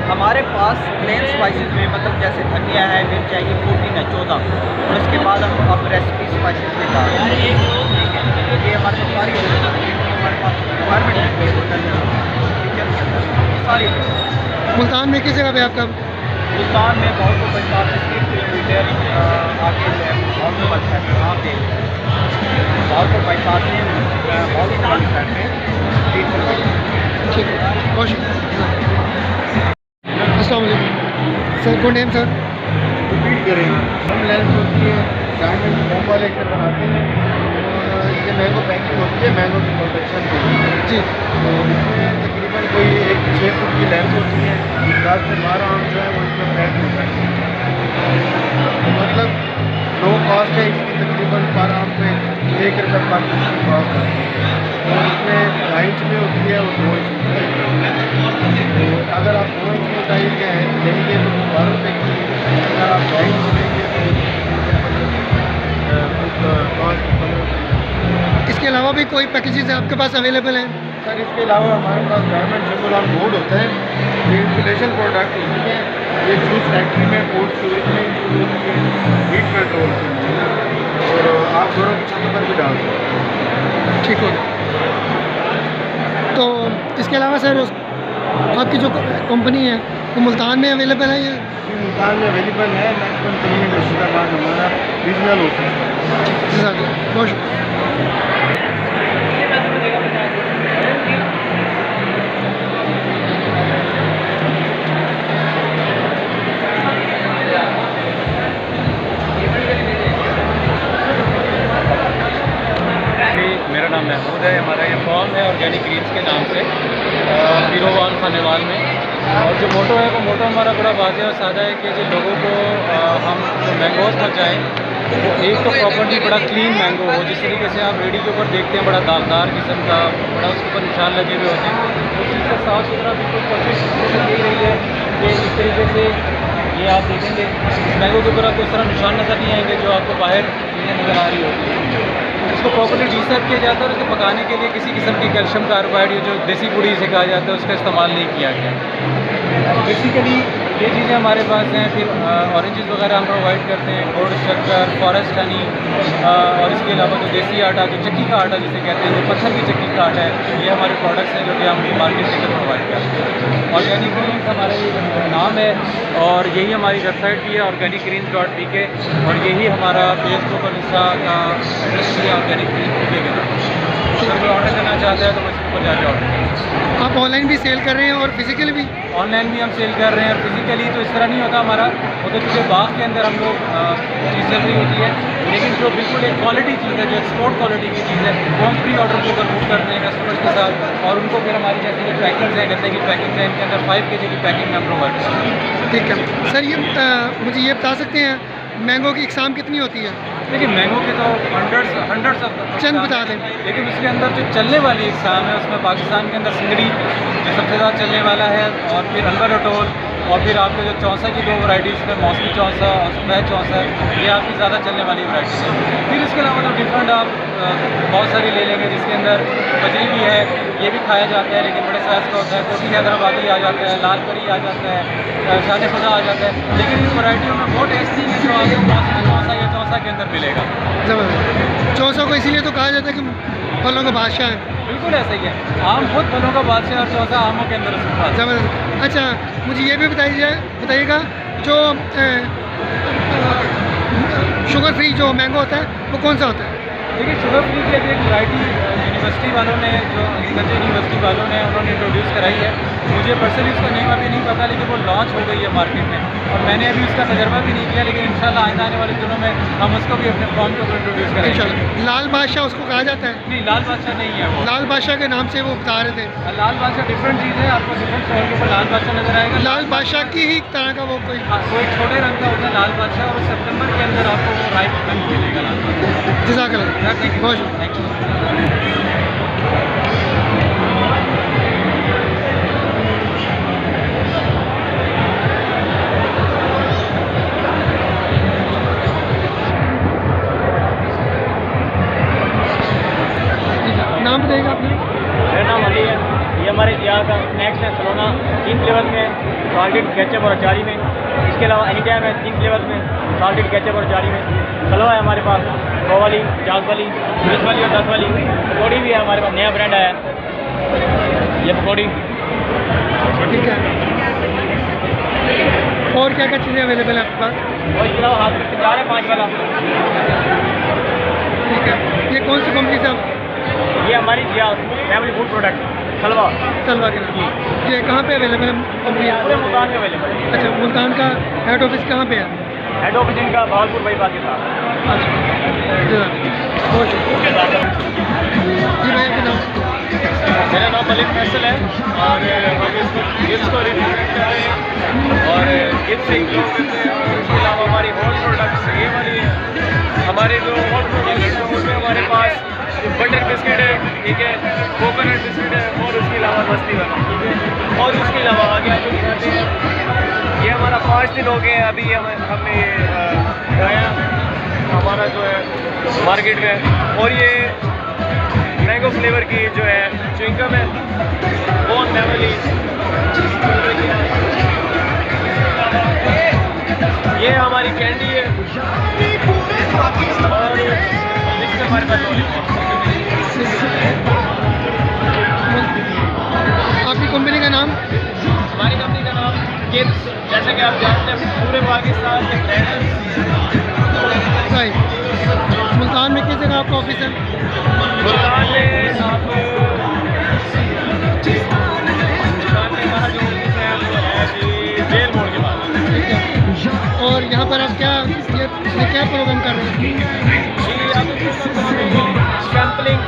हमारे पास प्लेन स्पाइसेस में मतलब जैसे धनिया है, मिर्च है, ये 14 है 14, और उसके बाद हम अब रेसिपी स्पाइसेस में डाल रहे हैं। ठीक है, ये हमारे पास सारी हमारे पास रिक्वायरमेंट सारी। मुल्तान में किस जगह पे आपका? मुल्तान में बहुत को 50 से 30 किलोमीटर आगे जो है बहुत को अच्छा है वहाँ पे बहुत को 50 से बहुत किलोमीटर में 3 किलोमीटर। ठीक है, बहुत शुक्रिया। अस्सलाम वालेकुम sir, good name sir? Repeat करेंगे। हम लेंस होती है डायमंड फॉर्म वाले के बनाते हैं और ये मैंगो पैकिंग होती है मैंगो की प्रोटेक्शन के लिए। जी, तो इसमें तकरीबन कोई 6 फुट की लेंथ होती है, 10 से 12 आम जो है वो इसमें पैक होता है। तो मतलब लो कॉस्ट है इसकी, तकरीबन पर आम पे 1 रुपये पर फुट की कॉस्ट है। और इसमें 2.5 इंच में होती है और 2 इंच में होती है। तो अगर आप 2 इंच में लेंगे तो 12 रुपये की, अगर आप 2.5 इंच लेंगे तो कॉस्ट 15 रुपये। इसके अलावा भी कोई पैकेजेस आपके पास अवेलेबल हैं? सर इसके अलावा हमारे पास डायमंड सिंबल ऑन बोर्ड होता है, ये इंसुलेशन प्रोडक्ट होती है, ये जूस फैक्ट्री में कोल्ड स्टोरेज में यूज होती है, हीट कंट्रोल के लिए, और आप घरों की छतों पर भी डाल सकते हैं। ठीक हो गया। तो इसके अलावा सर आपकी जो कंपनी है वो मुल्तान में अवेलेबल है या? मुल्तान में अवेलेबल है, मैक्सिमम तरीन मुर्शिदाबाद हमारा रीजनल ऑफिस है। बहुत शुक्रिया। मेरा नाम महमूद है, हमारा ये फॉर्म है ऑर्गेनिक ग्रीन्स के नाम से पीरोवाल खानेवाल में। और जो मोटो है वो मोटो हमारा बड़ा वाज़ेह और सादा है कि जो लोगों को हम जो मैंगोज़ पहुँचाएँ वो एक तो प्रॉपर्टी बड़ा क्लीन मैंगो हो, जिस तरीके से आप रेडी के ऊपर देखते हैं बड़ा दागदार किस्म का, बड़ा उसके ऊपर निशान लगे हुए होते हैं, उस चीज़ से साफ़ सुथरा बिल्कुल कोशिश यही रही है कि इस तरीके से ये आप देखेंगे मैंगो के ऊपर आपको इस तरह निशान नज़र नहीं आएंगे जो आपको बाहर चीज़ें नज़र आ रही होती है। इसको प्रॉपर्ली डिसर्व किया जाता है और इसको पकाने के लिए किसी किस्म की कैल्शियम कार्बोहाइड जो देसी पुड़ी से कहा जाता है उसका इस्तेमाल नहीं किया गया। बेसिकली ये चीज़ें हमारे पास हैं। फिर ऑरेंजेस वगैरह हम प्रोवाइड करते हैं, गुड़, शक्कर, फॉरेस्ट हनी, और इसके अलावा जो देसी आटा, जो चक्की का आटा जिसे कहते हैं, जो पत्थर की चक्की का आटा है, ये हमारे प्रोडक्ट्स हैं जो कि हम मार्केट के अंदर प्रोवाइड करते हैं। ऑर्गेनिक ग्रीन्स हमारा ये नाम है और यही हमारी वेबसाइट भी है organicgreens.pk, और यही हमारा फेसबुक और इंस्टा का एड्रेस भी है ऑर्गेनिक ग्रीन्स पीके के नाम। अगर कोई ऑर्डर करना चाहता है तो इसके ऊपर जाके ऑर्डर करें। आप ऑनलाइन भी सेल कर रहे हैं और फिजिकल भी? ऑनलाइन भी हम सेल कर रहे हैं और फिजिकली तो इस तरह नहीं होता हमारा, वो तो चूँकि बाग के अंदर हम लोग चीज़ चल रही होती है, लेकिन जो बिल्कुल एक क्वालिटी चीज़ है, जो एक्सपोर्ट क्वालिटी की चीज़ है, वो हम प्री ऑर्डर के ऊपर बुक करते हैं कस्टमर्स के साथ, और उनको फिर हमारी जैसे ये पैकिंग है, गन्ने की पैकिंग है, इनके अंदर 5 kg की पैकिंग में हम प्रोवाइड करते हैं। ठीक है सर, ये मुझे ये बता सकते हैं मैंगो की इकसाम कितनी होती है? देखिए मैंगो के तो हंड्रेड्स ऑफ चंद बता दें। लेकिन उसके अंदर जो चलने वाली इकसाम है उसमें पाकिस्तान के अंदर सिंगड़ी जो सबसे ज़्यादा चलने वाला है, और फिर अनवर अटोल, और फिर आपके जो चौंसा की 2 वैराइटीज़ में मौसमी चौंसा और सफ़ेद चौंसा, ये आपकी ज़्यादा चलने वाली वैराइटीज़ है। फिर इसके अलावा तो डिफरेंट आप बहुत सारी ले लेंगे, जिसके अंदर बजरी भी है, ये भी खाया जाता है लेकिन बड़े साइज़ का होता है, कोटी हैदराबादी आ जाता है, लाल परी आ जाता है, शान खुदा आ जाता है, लेकिन इन वैराइटियों में वो टेस्ट नहीं है जो आपको मौसमी चौंसा या चौंसा के अंदर मिलेगा। ज़बरदस्त। चौंसा को इसीलिए तो कहा जाता है कि फलों का बादशाह है। बिल्कुल ऐसा ही है, आम खुद फलों का बादशाह और चौंसा आमों के अंदर उसका। ज़बरदस्त। अच्छा, मुझे ये भी बताइएगा जो शुगर फ्री जो मैंगो होता है वो कौन सा होता है? देखिए शुगर फ्री की अभी एक वैरायटी यूनिवर्सिटी वालों ने, जो एग्रीकल्चर यूनिवर्सिटी वालों ने उन्होंने इंट्रोड्यूस कराई है। मुझे पर्सनली उसका नेम अभी नहीं पता, लेकिन वो लॉन्च हो गई है मार्केट में, और मैंने अभी उसका तजर्बा भी नहीं किया, लेकिन इंशाल्लाह आइंदा आने वाले दिनों में हम उसको भी अपने फॉर्म के ऊपर इंट्रोड्यूस करेंगे इंशाल्लाह। लाल बादशाह उसको कहा जाता है? नहीं, लाल बादशाह नहीं है वो। लाल बादशाह के नाम से वो बता रहे थे। लाल बादशाह डिफरेंट चीज़ है, आपको डिफरेंट स्टॉल के ऊपर लाल बादशाह नजर आएगा। लाल बादशाह की ही तरह का वो कोई? वो एक छोटे रंग का होता है लाल बादशाह, और सितंबर के अंदर आपको वो राइप रंग मिलेगा लाल बादशाह। जज़ाकल्लाह, बहुत शुक्रिया। Thank you. नाम बताइएगा आपने? मेरा नाम अली है। ये हमारे यहाँ का स्नैक्स है सलोना 3 फ्लेवर में, सॉल्टेड केचप और अचारी में। इसके अलावा एनी टाइम है 3 फ्लेवर में, सॉल्टेड केचप और अचारी में। सलवा है हमारे पास 100 वाली, 50 वाली, 20 वाली और 10 वाली। पकौड़ी भी है हमारे पास, नया ब्रांड आया है ये पकौड़ी। ठीक है, और क्या क्या चीज़ें अवेलेबल है आपके पास? और इसके अलावा हाथ में तैयार है 5 वाला। ठीक है, ये कौन सी कंपनी से आप? ये हमारी फैमिली फूड प्रोडक्ट सलवा सलवा के नाम। ये कहाँ पे अवेलेबल है कंपनी? पूरे मुल्तान में अवेलेबल है। अच्छा, मुल्तान का हेड ऑफिस कहाँ पे है? हेड ऑफिस इनका भावलपुर बाईपास के साथ। अच्छा, बहुत शुक्रिया। जी भैया के नाम? मेरा नाम मलिक फैसल है, और हम इस गिफ्ट को रिप्रेजेंट कर रहे हैं, और गिफ्ट से इंक्लूड करते हैं। और इसके अलावा हमारी होल प्रोडक्ट्स ये वाली हमारे जो होल प्रोडक्ट है उसमें हमारे पास बटर बिस्किट है, ठीक है, कोकोनट बिस्किट है, और उसके अलावा मस्ती वाला, ठीक है। और उसके अलावा आगे आपको दिखाते हैं, ये हमारा 5 दिन हो गए हैं अभी हमने लाया हमारा जो है मार्केट में। और ये मैंगो फ्लेवर की जो है च्युइंगम है, बहुत मेमोरी। ये हमारी कैंडी है, और इसमें हमारे पास लॉलीपॉप। आपकी कंपनी का नाम? हमारी कंपनी का नाम किड्स, जैसे कि आप जानते हैं पूरे पाकिस्तान के ब्रांड सही। मुल्तान में किस जगह आपका ऑफिस है? मुल्तान में आप मुल्तान में हमारा जो ऑफिस है वो है कि जेल मोड़ के पास। ठीक है, और यहाँ पर आप ये क्या प्रोग्राम कर रहे हैं? जी, आप सैम्पलिंग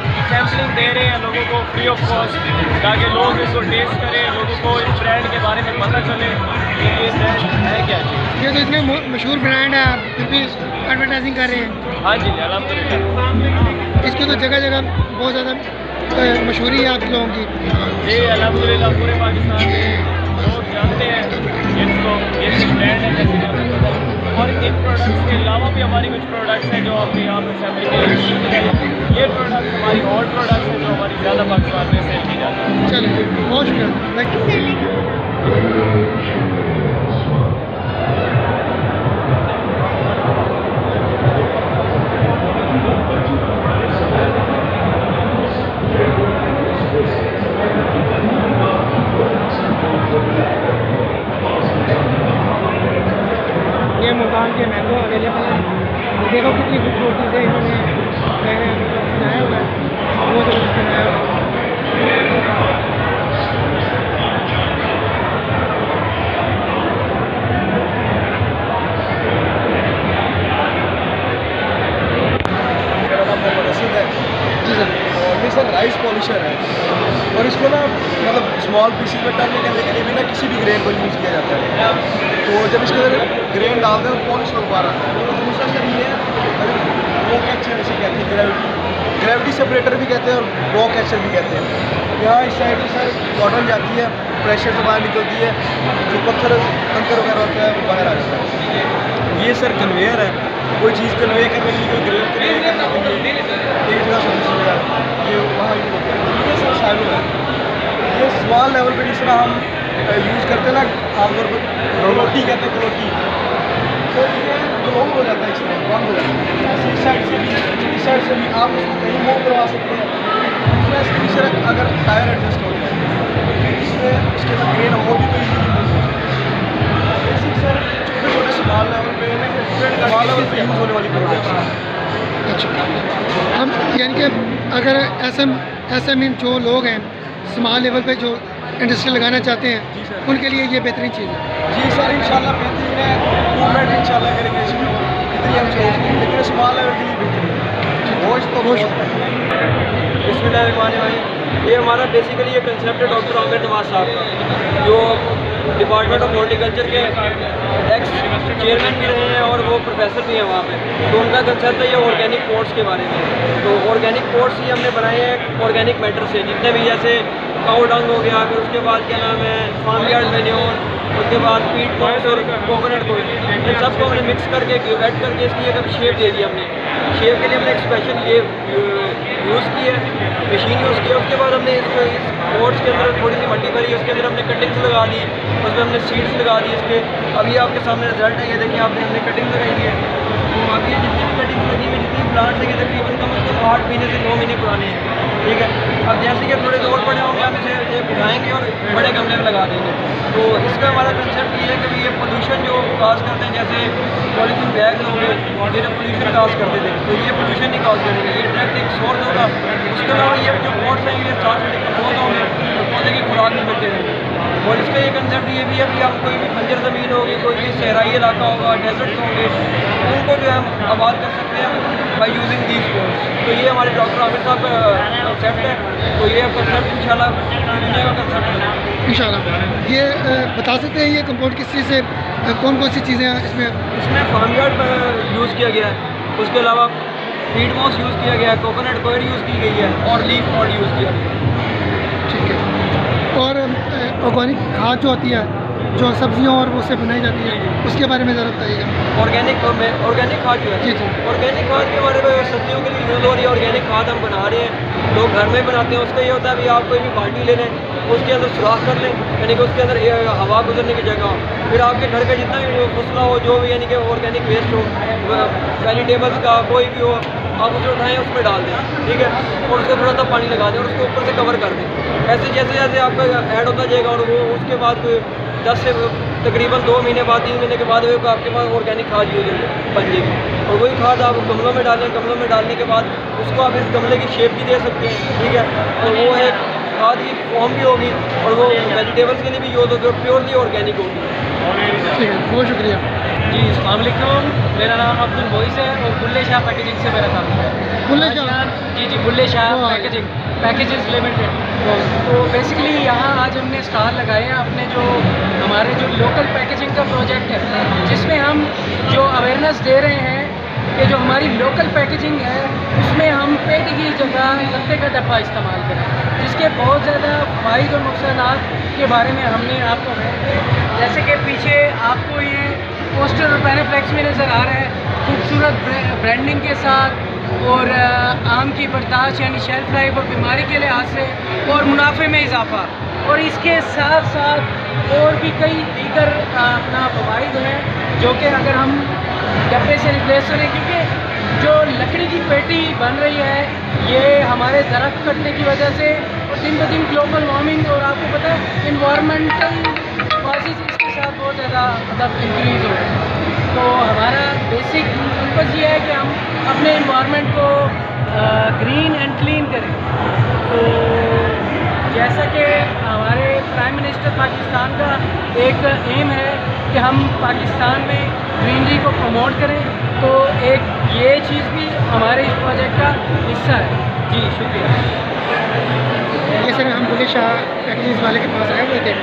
दे रहे हैं लोगों को फ्री ऑफ कॉस्ट, ताकि लोग इसको टेस्ट करें, लोगों को इस ब्रांड के बारे में पता चले कि ये ब्रांड है क्या चीज़। ये तो इतने मशहूर ब्रांड है, आप फिर भी एडवर्टाइजिंग कर रहे हैं। हाँ जी, अल्हम्दुलिल्लाह। इसकी तो जगह जगह बहुत ज़्यादा मशहूरी है आप लोगों की। जी अल्हम्दुलिल्लाह, पूरे पाकिस्तान में लोग जानते हैं इसको, ये भी ब्रांड है जैसे कि आपको पता है। और इन प्रोडक्ट्स के अलावा भी हमारी कुछ प्रोडक्ट्स हैं जो हमने यहाँ पर फैमिली के लिए यूज़ किए हैं। ये प्रोडक्ट्स हमारी और प्रोडक्ट्स हैं जो हमारी ज़्यादा पाकिस्तान में सेल की जाती है। चलिए बहुत शुक्रिया। ये मुल्तान के मैंगो अवेलेबल है। देखो कितनी खूबसूरती से इन्होंने बनाया हुआ है, बहुत जबरदस्त बनाया हुआ है। मेरा नाम मोहम्मद रशीद है जी सर। और ये सर राइस पॉलिशर है और इसको ना मतलब स्मॉल पीसीज में टर्न करने के लिए भी ना किसी भी ग्रेन को यूज़ किया जाता है। तो जब इसके अंदर ग्रेन डालते हैं तो पॉलिश हो बाहर आता है। और दूसरा सर ये अगर रो कैचर ऐसे कहते हैं, ग्रेविटी सेपरेटर भी कहते हैं और रो कैचर भी कहते हैं। यहाँ इस साइड से सर कॉटन जाती है, प्रेशर से बाहर निकलती है, जो पत्थर कंकर वगैरह होता है वो बाहर आ जाता है। ये सर कन्वेयर है, कोई चीज़ कन्वे करने के लिए, कोई ग्रेन कन्वे करने के लिए एक जगह से दूसरी जगह ये वहाँ यूज़ होता है। ये सर शायद है, ये स्मॉल लेवल पे जिस तरह हम यूज़ करते हैं ना आमतौर पर रोटी कहते हैं, रोटी तो ये ग्लो हो जाता है, इस तरह बंद हो जाता है। ऐसे इस साइड से भी आप उसको कहीं मूव करवा सकते हैं। दूसरा इसके पीछे अगर टायर एडजस्ट हो जाए तो फिर इसमें उसके अंदर ग्रेन हो भी तो ईजिली मूव हो सकता है। बेसिक सर छोटे छोटे स्मॉल लेवल पे यूज़ होने वाली प्रोडक्ट्स। अच्छा, हम यानी कि अगर SME जो लोग हैं स्मॉल लेवल पे जो इंडस्ट्री लगाना चाहते हैं उनके लिए ये बेहतरीन चीज़ है। जी सर, इंशाल्लाह बेहतरीन है, इम्प्रूवमेंट इंशाल्लाह करेंगे इसमें, इतनी हम सोच रहे हैं, लेकिन स्मॉल लेवल के लिए बेहतरीन है। रोज तो बिस्मिल्लाहिर्रहमानिर्रहीम। ये हमारा बेसिकली ये कंसेप्ट है डॉक्टर आमिर नवाज साहब का, जो डिपार्टमेंट ऑफ हॉर्टिकल्चर के एक्स चेयरमैन भी रहे हैं और वो प्रोफेसर भी हैं वहाँ पे। तो उनका कंसेप्ट है ये ऑर्गेनिक पोर्ट्स के बारे में। तो ऑर्गेनिक पोर्ट्स ही हमने बनाए हैं ऑर्गेनिक मैटर से, जितने भी जैसे काऊ डंग हो गया, फिर उसके बाद क्या नाम है फार्म यार्ड मैन्योर, उसके बाद पीट मॉस और कोकोनट ऑयल, इन सबको हमने मिक्स करके ऐड करके इसकी एक शेप दे दी हमने। शेप के लिए हमने एक स्पेशल ये यूज़ की है, मशीन यूज़ की है। उसके बाद हमने इसको इस पोर्ट्स के अंदर थोड़ी सी मट्टी भरी, उसके अंदर हमने कटिंग्स लगा दी, उसमें हमने सीड्स लगा दी इसके। अभी आपके सामने रिजल्ट है, ये देखिए आपने हमने कटिंग लगाई है। तो अभी ये जितनी भी कटिंग्स लगी हुई, जितनी प्लांट्स लगे तकरीबन कम से कम 8 महीने से 9 महीने पुराने हैं, ठीक है। अब जैसे कि थोड़े और बड़े होंगे हम इसे उठाएँगे और बड़े गमले में लगा देंगे। तो इसका हमारा कंसेप्ट ये है कि ये पोल्यूशन जो काज करते हैं, जैसे पॉलीथीन बैग होंगे जिन्हें पोल्यूशन काज करते थे, तो ये पोल्यूशन नहीं काज करेंगे, ये डायरेक्ट एक सोर्स होगा। उसके अलावा ये जो पॉट्स हैं ये साथ में कंपोज होंगे और पौधे की खुराक भी मिलते रहेंगे। और इसका ये कंसेप्ट ये भी है कि हम कोई भी बंजर ज़मीन होगी, कोई भी सहराई इलाका होगा, डेजर्ट्स होंगे, उनको जो है हम आबाद कर सकते हैं बाई यूजिंग दीज पोर्ट्स। तो ये हमारे डॉक्टर आमिर साहब का कंसेप्ट है। तो ये कंसेप्ट इंशाल्लाह दुनिया का कंसेप्ट है इंशाल्लाह। ये बता सकते हैं ये कंपाउंड किस चीज़ से कौन कौन सी चीज़ें हैं इसमें फार्म यार्ड यूज़ किया गया है, उसके अलावा फीड मॉस यूज़ किया गया है, कोकोनट कोयर यूज़ की गई है और लीफ मॉड यूज़ किया गया है। ठीक है। और ऑर्गेनिक खाद जो होती है जो सब्जियों और उससे बनाई जाती है उसके बारे में ज़रा बताइएगा। ऑर्गेनिक खाद जो है, जी जी, ऑर्गेनिक खाद भी हमारे सब्जियों के लिए यूज़ हो रही है। ऑर्गेनिक खाद हम बना रहे हैं, लोग घर में बनाते हैं। उसका ये होता है अभी आप कोई भी बाल्टी ले लें, उसके अंदर सुराख कर लें, यानी कि उसके अंदर हवा गुजरने की जगह हो। फिर आपके घर का जितना भी फसला हो, जो भी यानी कि ऑर्गेनिक वेस्ट हो, वेजिटेबल्स का कोई भी हो, आप उसे उठाएँ उसमें डाल दें, ठीक है। और उसको थोड़ा सा पानी लगा दें और उसको ऊपर से कवर कर दें। ऐसे जैसे जैसे आपका ऐड होता जाएगा और वो उसके बाद कोई 10 से तकरीबन 2 महीने बाद 3 महीने के बाद वो आपके पास ऑर्गेनिक खाद यूज बन जाएगी। और वही खाद आप गमलों में डालें, गमलों में डालने के बाद उसको आप इस गमले की शेप भी दे सकते हैं, ठीक है। और वो एक खाद की फॉर्म भी होगी और वो वेजिटेबल्स के लिए भी यूज़ होगी और प्योरली ऑर्गेनिक होगी। ठीक है, बहुत शुक्रिया जी। अस्सलाम वालेकुम, मेरा नाम अब्दुल मोइज़ है और बुल्ले शाह पैकेजिंग से मेरा काम है। बुल्ले शाह? जी, बुल्ले शाह पैकेजेस लिमिटेड। तो बेसिकली यहाँ आज हमने स्टॉल लगाए हैं अपने जो हमारे जो लोकल पैकेजिंग का प्रोजेक्ट है, जिसमें हम जो अवेयरनेस दे रहे हैं कि जो हमारी लोकल पैकेजिंग है उसमें हम पेटी की जगह गत्ते का डब्बा इस्तेमाल करें, जिसके बहुत ज़्यादा फ़ायदे और नुकसानात के बारे में हमने आपको जैसे कि पीछे आपको ये पोस्टर और पैराफ्लेक्स में नज़र आ रहा है, खूबसूरत ब्रांडिंग के साथ और आम की बर्दाश्त यानी शेल्फ लाइफ और बीमारी के लिहाज से और मुनाफे में इजाफा, और इसके साथ साथ और भी कई दीगर अपना फ़वाइद हैं जो कि अगर हम डब्बे से रिप्लेस करें, क्योंकि जो लकड़ी की पेटी बन रही है ये हमारे दरख्त कटने की वजह से और दिन ब दिन ग्लोबल वार्मिंग और आपको पता है इन्वायरमेंटल कॉजेज़ इसके साथ बहुत ज़्यादा मतलब इंक्रीज़ हो रहे हैं। तो हमारा बेसिक पर्पज़ ये है कि हम अपने इन्वायरमेंट को ग्रीन एंड क्लीन करें। तो जैसा कि हमारे प्राइम मिनिस्टर पाकिस्तान का एक एम है कि हम पाकिस्तान में ग्रीनरी को प्रमोट करें, तो एक ये चीज़ भी हमारे इस प्रोजेक्ट का हिस्सा है। जी शुक्रिया। ये सर हम बुले शाह पैकेजेस वाले के पास आए हुए थे,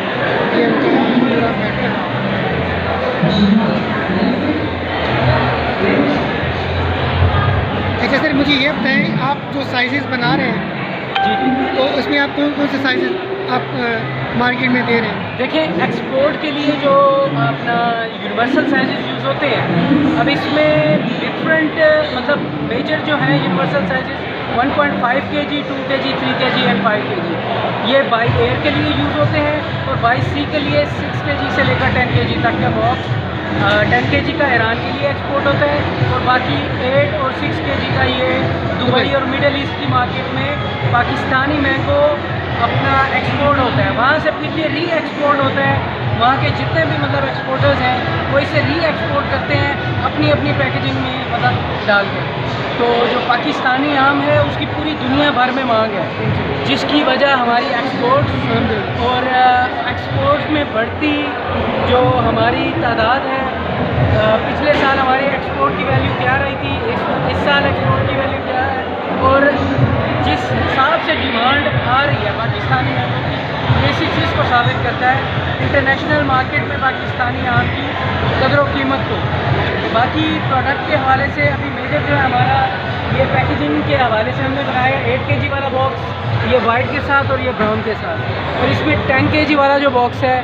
ये उनका पूरा मैटर है। अच्छा सर मुझे ये बताएं, आप जो साइजेस बना रहे हैं तो उसमें आप कौन कौन से साइजेस आप मार्केट में दे रहे हैं? देखें एक्सपोर्ट के लिए जो अपना यूनिवर्सल साइजेस यूज़ होते हैं, अब इसमें डिफरेंट मतलब मेजर जो है universal sizes 1.5 kg, 2 kg, 3 kg and 5 kg ये बाई एयर के लिए यूज़ होते हैं, और बाई सी के लिए 6 kg से लेकर 10 kg तक का बॉक्स 10 kg का ईरान के लिए एक्सपोर्ट होता है, और बाकी 8 और 6 kg का ये दुबई और मिडल ईस्ट की मार्केट में पाकिस्तानी मैंगो अपना एक्सपोर्ट होता है, वहाँ से फिर ये री एक्सपोर्ट होता है। वहाँ के जितने भी मतलब एक्सपोर्टर्स हैं वो इसे री एक्सपोर्ट करते हैं अपनी अपनी पैकेजिंग में मतलब डाल कर। तो जो पाकिस्तानी आम है उसकी पूरी दुनिया भर में मांग है, जिसकी वजह हमारी एक्सपोर्ट और एक्सपोर्ट में बढ़ती जो हमारी तादाद है। पिछले साल हमारी एक्सपोर्ट की वैल्यू क्या रही थी, इस साल एक्सपोर्ट की वैल्यू क्या है, और जिस हिसाब से डिमांड आ रही है पाकिस्तानी आम की, इसी चीज़ को साबित करता है इंटरनेशनल मार्केट में पाकिस्तानी आम की कदर व कीमत को। बाकी प्रोडक्ट के हवाले से अभी मेजर जो है हमारा ये पैकेजिंग के हवाले से हमने बनाया 8 kg वाला बॉक्स, ये वाइट के साथ और ये ब्राउन के साथ, और इसमें 10 kg वाला जो बॉक्स है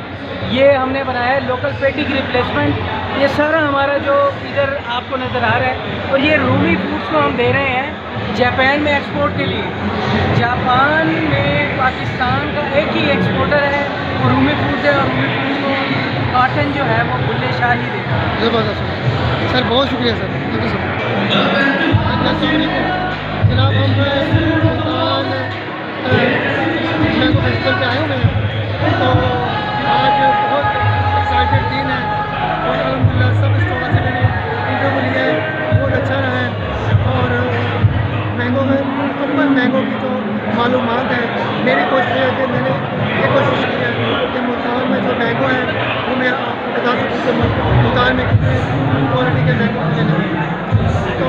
ये हमने बनाया है लोकल पेटी की रिप्लेसमेंट। ये सारा हमारा जो इधर आपको नज़र आ रहा है, और ये रूमी फूड्स को हम दे रहे हैं जापान में एक्सपोर्ट के लिए। जापान में पाकिस्तान का एक ही एक्सपोर्टर है वो रूमी फूड्स है, और रूमी फूड्स को कॉटन जो है वो बुल्ले शाह ही देता है। ज़बरदस्त सर, बहुत शुक्रिया सर, थैंक यू सर। जनाब हम सुल्तान मैंगो फेस्टिवल पे आए हुए हैं, तो आज बहुत एक्साइटेड दिन है और अल्हम्दुलिल्लाह सब स्टॉल से मैंने इंटरव्यू लिया है, बहुत अच्छा रहा है। और मैंगो में मुकम्मल मैंगो की जो मालूमात है, मेरी कोशिश है कि मैंने ये कोशिश की है कि मुल्तान में जो मैंगो है वो मैं आपको बता सकूँ कि मुल्तान में कितने क्वालिटी के मैंगो मिले हैं। तो